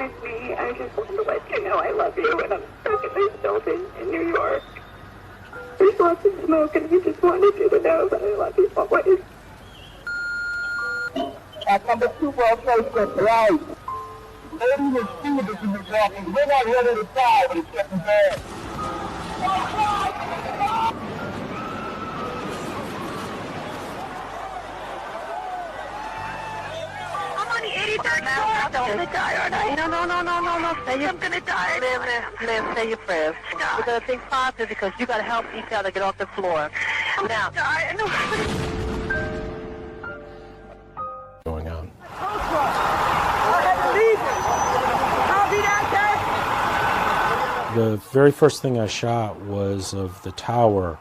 and me. I just wanted to let you know I love you, and I'm stuck in this building in New York. There's lots of smoke, and I just wanted you to know that I love you always. At number 2 World Trade Center, right. Lady and stewardess in the walking. We're not ready to die, but it's getting bad. I'm on the 83rd now. I'm gonna die, aren't I? No. I'm gonna die. Liv, say your prayers. No. We're gonna think positive because you gotta help each other get off the floor. I'm Now. gonna die. I know. Going on. The very first thing I shot was of the tower,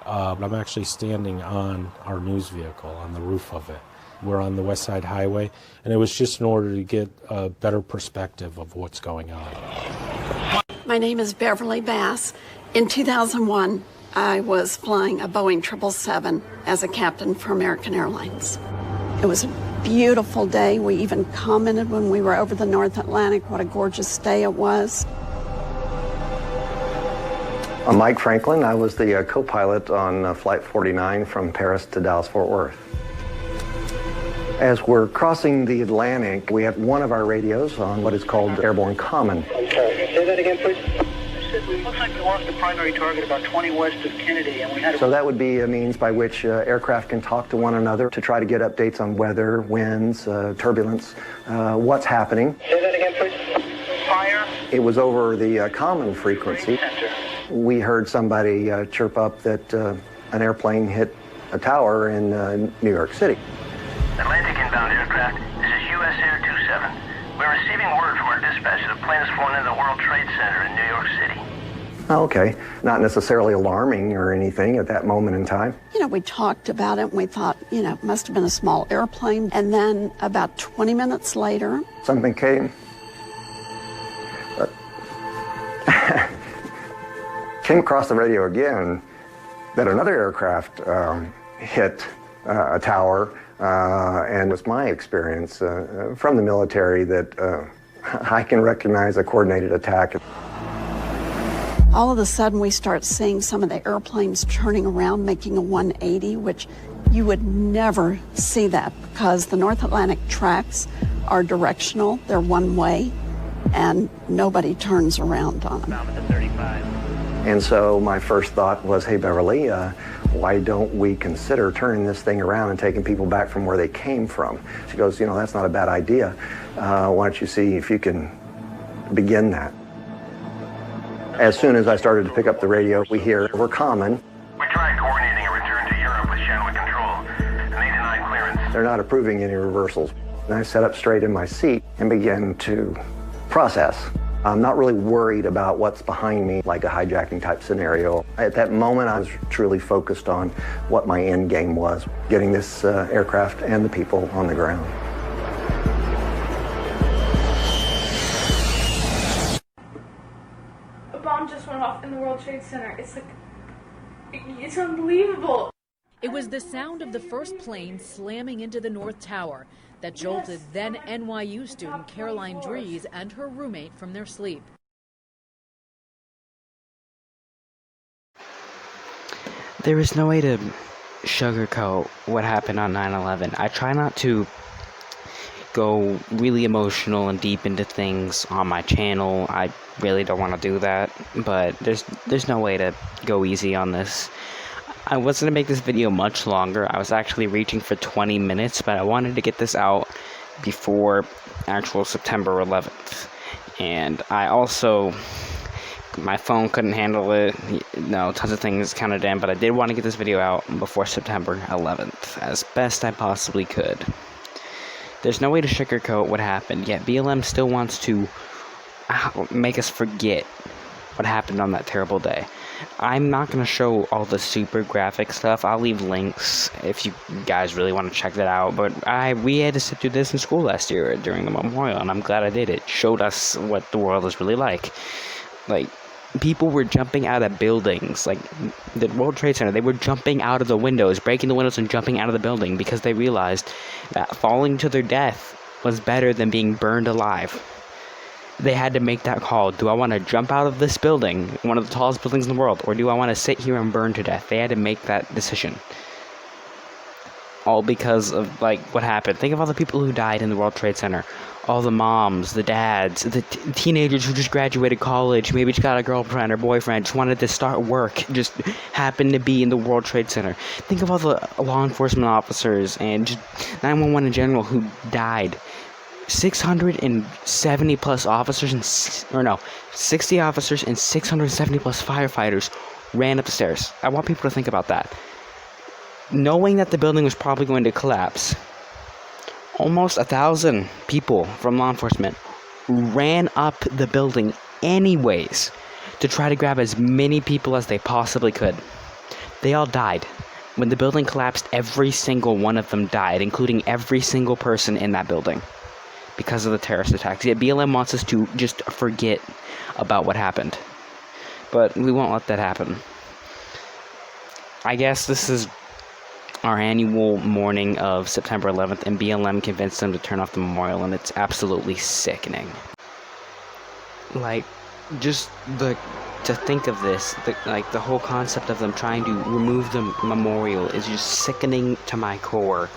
but I'm actually standing on our news vehicle, on the roof of it. We're on the West Side Highway, and it was just in order to get a better perspective of what's going on. My name is Beverly Bass. In 2001, I was flying a Boeing 777 as a captain for American Airlines. It was a beautiful day. We even commented when we were over the North Atlantic what a gorgeous day it was. I'm Mike Franklin. I was the co-pilot on Flight 49 from Paris to Dallas-Fort Worth. As we're crossing the Atlantic, we have one of our radios on what is called Airborne Common. I'm sorry, say that again, please. It looks like we lost the primary target about 20 west of Kennedy, and we had So that would be a means by which aircraft can talk to one another to try to get updates on weather, winds, turbulence, what's happening. Say that again, please. Fire. It was over the common frequency. Center. We heard somebody chirp up that an airplane hit a tower in New York City. Atlantic inbound aircraft, this is US Air 27. We're receiving word from our dispatch that a plane has flown into the World Trade Center in New York City. Okay, not necessarily alarming or anything at that moment in time. You know, we talked about it and we thought, you know, it must have been a small airplane. And then about 20 minutes later, Something came. Came across the radio again that another aircraft hit a tower, and it was my experience from the military that I can recognize a coordinated attack. all of a sudden we start seeing some of the airplanes turning around, making a 180, which you would never see that because the North Atlantic tracks are directional, they're one way, and nobody turns around on them. And so my first thought was, hey, Beverly, why don't we consider turning this thing around and taking people back from where they came from? She goes, you know, that's not a bad idea. Why don't you see if you can begin that? As soon as I started to pick up the radio, we hear, we're common. We tried coordinating a return to Europe with Chadwick Control, and they denied clearance. They're not approving any reversals. And I sat up straight in my seat and began to process. I'm not really worried about what's behind me, like a hijacking type scenario. At that moment, I was truly focused on what my end game was, getting this aircraft and the people on the ground. A bomb just went off in the World Trade Center. It's like, it's unbelievable. It was the sound of the first plane slamming into the North Tower that jolted then NYU student Caroline Dries and her roommate from their sleep. There is no way to sugarcoat what happened on 9/11. I try not to go really emotional and deep into things on my channel. I really don't want to do that, but there's no way to go easy on this. I wasn't going to make this video much longer. I was actually reaching for 20 minutes, but I wanted to get this out before actual September 11th. And I also, my phone couldn't handle it. No, tons of things counted in, but I did want to get this video out before September 11th as best I possibly could. There's no way to sugarcoat what happened, yet BLM still wants to make us forget what happened on that terrible day. I'm not going to show all the super graphic stuff. I'll leave links if you guys really want to check that out. But we had to sit through this in school last year during the memorial, and I'm glad I did. It showed us what the world is really like. Like, people were jumping out of buildings. Like, the World Trade Center, they were jumping out of the windows, breaking the windows and jumping out of the building because they realized that falling to their death was better than being burned alive. they had to make that call. Do I want to jump out of this building, one of the tallest buildings in the world, or do I want to sit here and burn to death? They had to make that decision. All because of, like, what happened. Think of all the people who died in the World Trade Center. All the moms, the dads, the teenagers who just graduated college, maybe just got a girlfriend or boyfriend, just wanted to start work, just happened to be in the World Trade Center. Think of all the law enforcement officers and just 911 in general who died. 670 plus officers and 60 officers and 670 plus firefighters ran up the stairs. I want people to think about that. Knowing that the building was probably going to collapse, almost 1,000 people from law enforcement ran up the building anyways to try to grab as many people as they possibly could. They all died. When the building collapsed, every single one of them died, including every single person in that building, because of the terrorist attacks. Yet BLM wants us to just forget about what happened. But we won't let that happen. I guess this is our annual mourning of September 11th, and BLM convinced them to turn off the memorial, and it's absolutely sickening. Like, just to think of this, the whole concept of them trying to remove the memorial is just sickening to my core.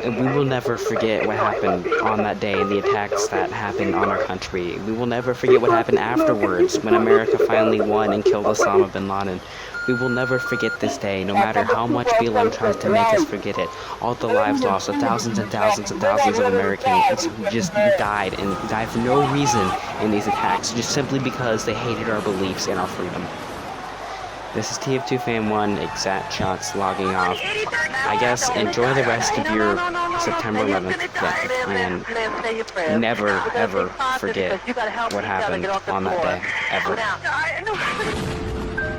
And we will never forget what happened on that day, the attacks that happened on our country. We will never forget what happened afterwards, when America finally won and killed Osama bin Laden. We will never forget this day, no matter how much BLM tries to make us forget it. All the lives lost of thousands and thousands and thousands of Americans who just died, and died for no reason in these attacks, just simply because they hated our beliefs and our freedom. This is TF2 Fan 1, Exact Shots logging off. I guess enjoy the rest of your September 11th and never, ever forget what happened on that day, ever.